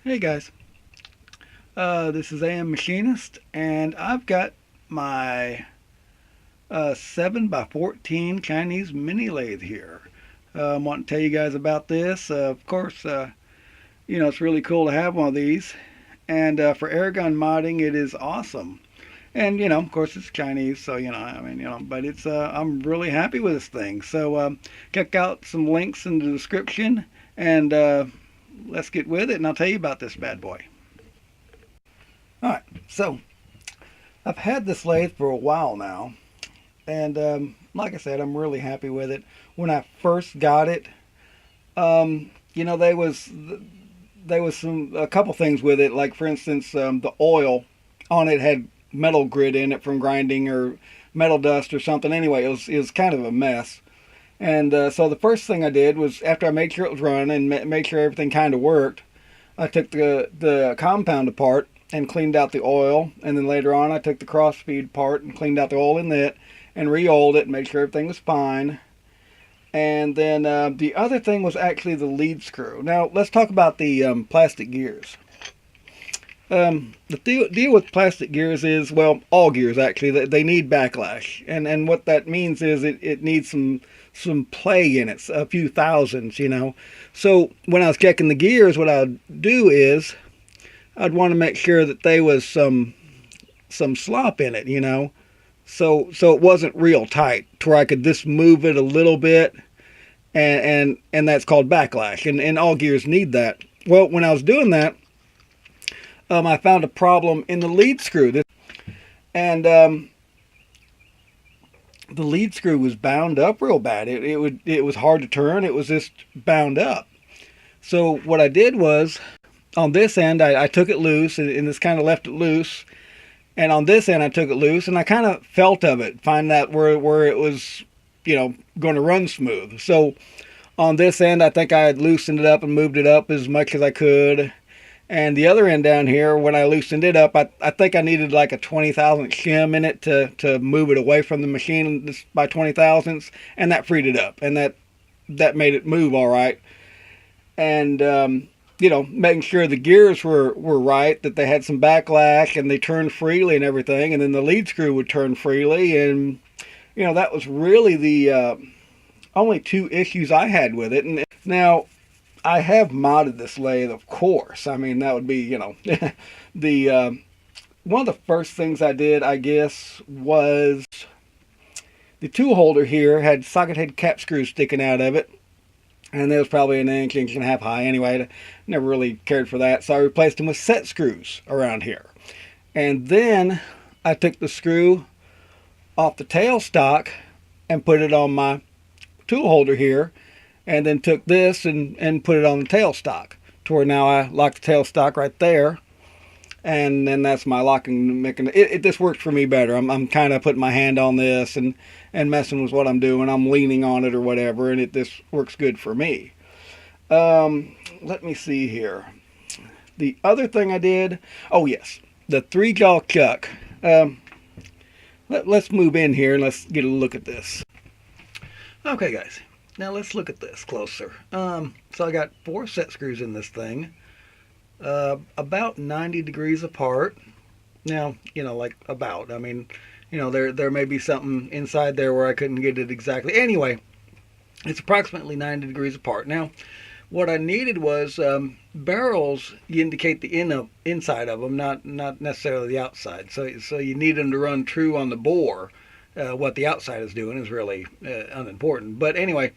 Hey guys, this is AM Machinist, and I've got my 7 by 14 Chinese mini lathe here. I want to tell you guys about this. Of course, it's really cool to have one of these, and for airgun modding, it is awesome. And of course, it's Chinese, so but it's I'm really happy with this thing. So check out some links in the description, and let's get with it, and I'll tell you about this bad boy. Alright, so I've had this lathe for a while now, and like I said, I'm really happy with it. When I first got it, there was a couple things with it. Like for instance, the oil on it had metal grit in it from grinding or metal dust or something. Anyway, it was kind of a mess. And so the first thing I did was, after I made sure it was running and made sure everything kind of worked, I took the compound apart and cleaned out the oil, and then later on I took the crossfeed part and cleaned out the oil in it and re-oiled it and made sure everything was fine. And then the other thing was actually the lead screw. Now let's talk about the plastic gears. The deal with plastic gears is, well, all gears actually, they need backlash, and what that means is it needs some play in it, a few thousands. So when I was checking the gears, what I'd do is I'd want to make sure that there was some slop in it. So it wasn't real tight, to where I could just move it a little bit, and that's called backlash, and all gears need that. Well, when I was doing that, I found a problem in the lead screw, and the lead screw was bound up real bad. It was hard to turn. It was just bound up. So what I did was, on this end, I took it loose, and just kind of left it loose. And on this end, I took it loose, and I kind of felt of it, find out where it was, going to run smooth. So on this end, I think I had loosened it up and moved it up as much as I could. And the other end down here, when I loosened it up, I think I needed like a 20,000th shim in it to move it away from the machine by 20,000ths, and that freed it up, and that made it move all right. And making sure the gears were right, that they had some backlash and they turned freely and everything, and then the lead screw would turn freely, and that was really the only two issues I had with it. And now, I have modded this lathe, of course. I mean, that would be, the one of the first things I did, I guess, was the tool holder here had socket head cap screws sticking out of it, and they was probably an inch and a half high. Anyway, I never really cared for that, so I replaced them with set screws around here. And then I took the screw off the tailstock and put it on my tool holder here, and then took this and put it on the tailstock, to where now I lock the tailstock right there, and then that's my locking mechanism. It just works for me better. I'm kind of putting my hand on this and messing with what I'm doing. I'm leaning on it or whatever, and it just works good for me. Let me see here. The other thing I did, oh yes, the 3-jaw chuck. Let's move in here and let's get a look at this. Okay, guys. Now let's look at this closer. So I got 4 set screws in this thing, about 90 degrees apart. Now, like about. I mean, there may be something inside there where I couldn't get it exactly. Anyway, it's approximately 90 degrees apart. Now, what I needed was barrels. You indicate the inside of them, not necessarily the outside. So you need them to run true on the bore. What the outside is doing is really unimportant. But anyway,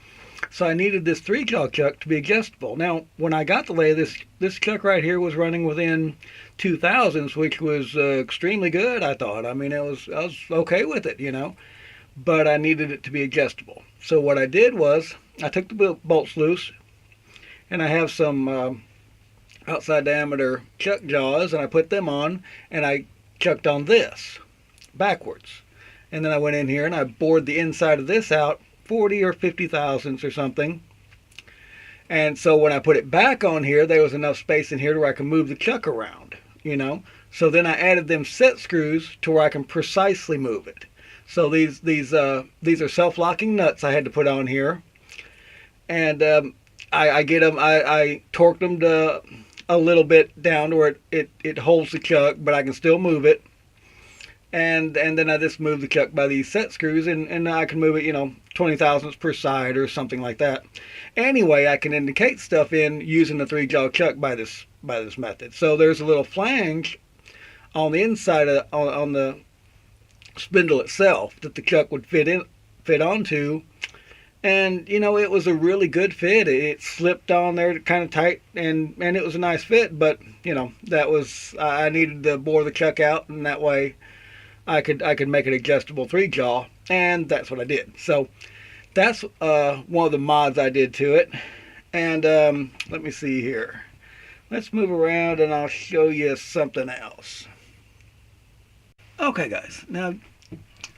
so I needed this 3-jaw chuck to be adjustable. Now, when I got the lathe, this chuck right here was running within 2,000ths, which was extremely good, I thought. I mean, I was okay with it, But I needed it to be adjustable. So what I did was, I took the bolts loose, and I have some outside diameter chuck jaws, and I put them on, and I chucked on this backwards. And then I went in here and I bored the inside of this out 40 or 50 thousandths or something. And so when I put it back on here, there was enough space in here to where I can move the chuck around, So then I added them set screws to where I can precisely move it. So these are self-locking nuts I had to put on here. And I torqued them to a little bit down to where it holds the chuck, but I can still move it. And then I just move the chuck by these set screws, and I can move it, 20 thousandths per side or something like that. Anyway, I can indicate stuff in using the 3-jaw chuck by this method. So there's a little flange on the inside on the spindle itself that the chuck would fit onto. And it was a really good fit. It slipped on there kind of tight, and it was a nice fit. But that was, I needed to bore the chuck out, and that way I could make an adjustable 3-jaw, and that's what I did. So that's one of the mods I did to it. And let me see here. Let's move around, and I'll show you something else. Okay, guys. Now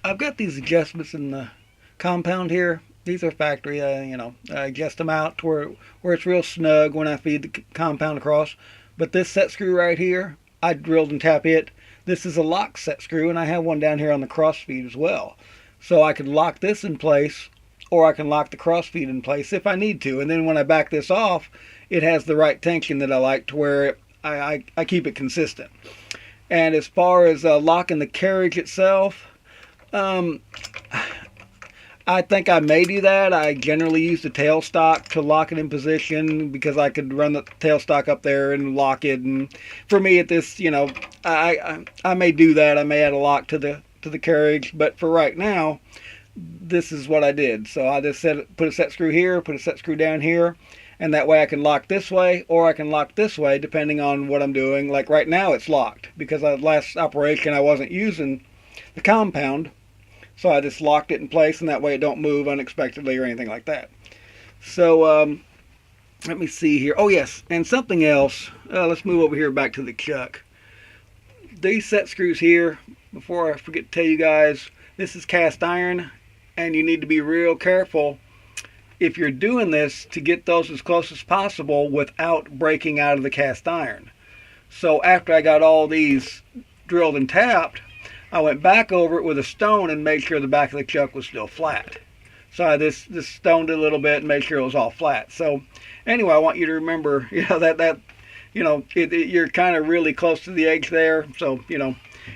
I've got these adjustments in the compound here. These are factory. I adjust them out to where it's real snug when I feed the compound across. But this set screw right here, I drilled and tap it. This is a lock set screw, and I have one down here on the cross feed as well. So I could lock this in place, or I can lock the cross feed in place if I need to. And then when I back this off, it has the right tension that I like to where I keep it consistent. And as far as locking the carriage itself, I think I may do that. I generally use the tailstock to lock it in position because I could run the tailstock up there and lock it. And for me, at this, I may do that. I may add a lock to the carriage, but for right now, this is what I did. So I just put a set screw here, put a set screw down here, and that way I can lock this way or I can lock this way depending on what I'm doing. Like right now, it's locked because last operation I wasn't using the compound. So I just locked it in place, and that way it don't move unexpectedly or anything like that. So let me see here. Oh yes, and something else. Let's move over here back to the chuck. These set screws here, before I forget to tell you guys, this is cast iron, and you need to be real careful if you're doing this to get those as close as possible without breaking out of the cast iron. So after I got all these drilled and tapped, I went back over it with a stone and made sure the back of the chuck was still flat. So I just stoned it a little bit and made sure it was all flat. So anyway, I want you to remember, that you're kind of really close to the edge there. So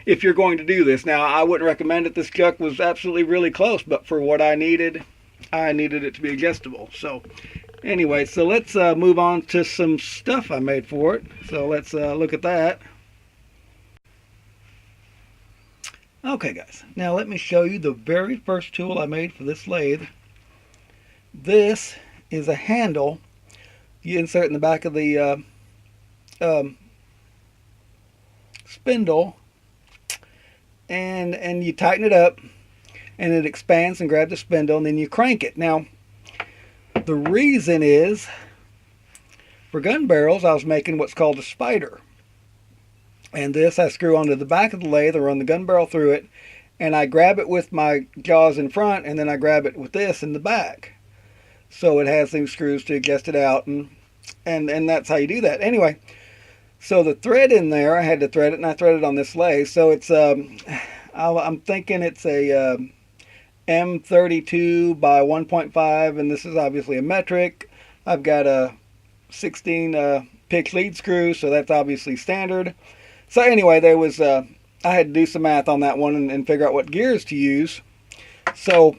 if you're going to do this, now I wouldn't recommend it. This chuck was absolutely really close, but for what I needed it to be adjustable. So anyway, so let's move on to some stuff I made for it. So let's look at that. Okay guys, now let me show you the very first tool I made for this lathe. This is a handle you insert in the back of the spindle, and you tighten it up, and it expands and grabs the spindle, and then you crank it. Now, the reason is, for gun barrels, I was making what's called a spider. And this I screw onto the back of the lathe or run the gun barrel through it, and I grab it with my jaws in front, and then I grab it with this in the back. So it has these screws to adjust it out, and that's how you do that. Anyway, so the thread in there, I had to thread it, and I threaded on this lathe. So it's I'm thinking it's a M32 by 1.5, and this is obviously a metric. I've got a 16 pitch lead screw, so that's obviously standard. So anyway, there was I had to do some math on that one and figure out what gears to use. So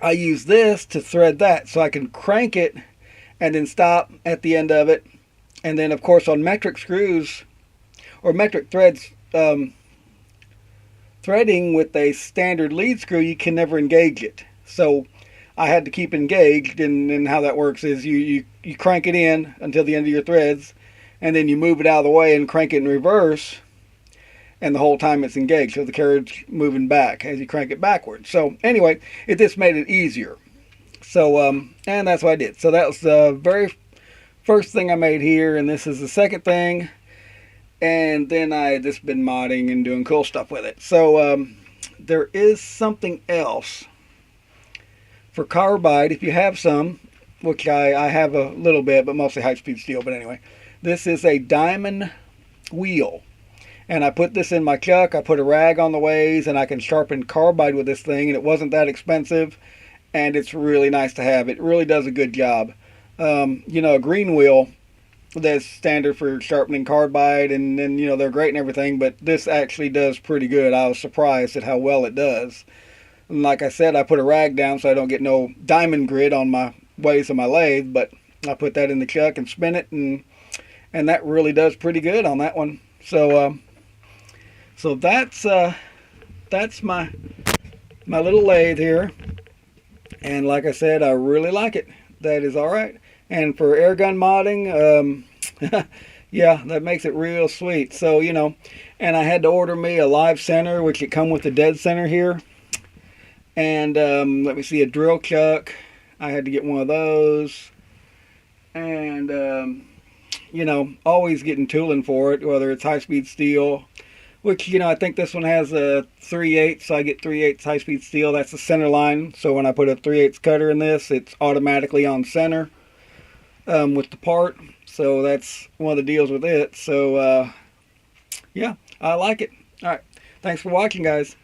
I use this to thread that, so I can crank it and then stop at the end of it. And then of course on metric screws or metric threads, threading with a standard lead screw, you can never engage it. So I had to keep engaged, and how that works is you crank it in until the end of your threads, and then you move it out of the way and crank it in reverse, and the whole time it's engaged, so the carriage moving back as you crank it backwards. So anyway, it just made it easier. So and that's what I did. So that was the very first thing I made here, and this is the second thing. And then I had just been modding and doing cool stuff with it. So there is something else for carbide, if you have some, which I have a little bit, but mostly high-speed steel. But anyway, this is a diamond wheel, and I put this in my chuck. I put a rag on the ways, and I can sharpen carbide with this thing, and it wasn't that expensive, and it's really nice to have. It really does a good job. A green wheel, that's standard for sharpening carbide, and then they're great and everything, but this actually does pretty good. I was surprised at how well it does. And like I said, I put a rag down so I don't get no diamond grit on my ways of my lathe, but I put that in the chuck and spin it, and that really does pretty good on that one. So that's my little lathe here, and like I said, I really like it. That is all right. And for air gun modding, yeah, that makes it real sweet. So and I had to order me a live center, which it come with the dead center here. And let me see, a drill chuck. I had to get one of those. And always getting tooling for it, whether it's high-speed steel, which I think this one has a 3/8, so I get 3/8 high-speed steel. That's the center line. So when I put a 3/8 cutter in this, it's automatically on center with the part. So that's one of the deals with it. So yeah, I like it. All right, thanks for watching, guys.